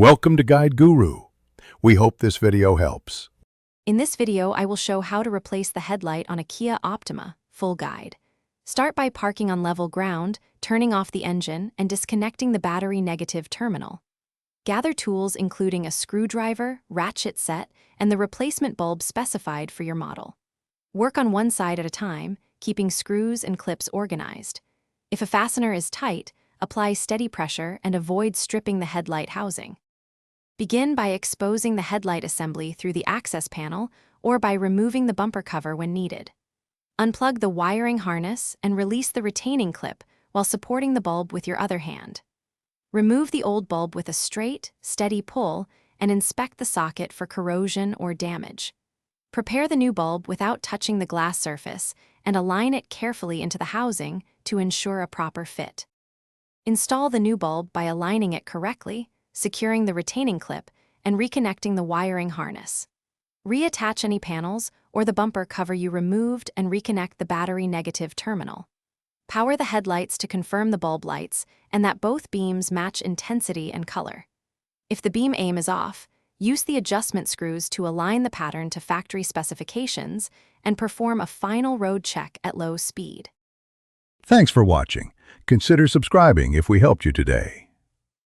Welcome to Guide Guru. We hope this video helps. In this video, I will show how to replace the headlight on a Kia Optima, full guide. Start by parking on level ground, turning off the engine, and disconnecting the battery negative terminal. Gather tools including a screwdriver, ratchet set, and the replacement bulb specified for your model. Work on one side at a time, keeping screws and clips organized. If a fastener is tight, apply steady pressure and avoid stripping the headlight housing. Begin by exposing the headlight assembly through the access panel or by removing the bumper cover when needed. Unplug the wiring harness and release the retaining clip while supporting the bulb with your other hand. Remove the old bulb with a straight, steady pull and inspect the socket for corrosion or damage. Prepare the new bulb without touching the glass surface and align it carefully into the housing to ensure a proper fit. Install the new bulb by aligning it correctly, securing the retaining clip, and reconnecting the wiring harness. Reattach any panels or the bumper cover you removed and reconnect the battery negative terminal. Power the headlights to confirm the bulb lights and that both beams match intensity and color. If the beam aim is off, use the adjustment screws to align the pattern to factory specifications and perform a final road check at low speed. Thanks for watching. Consider subscribing if we helped you today.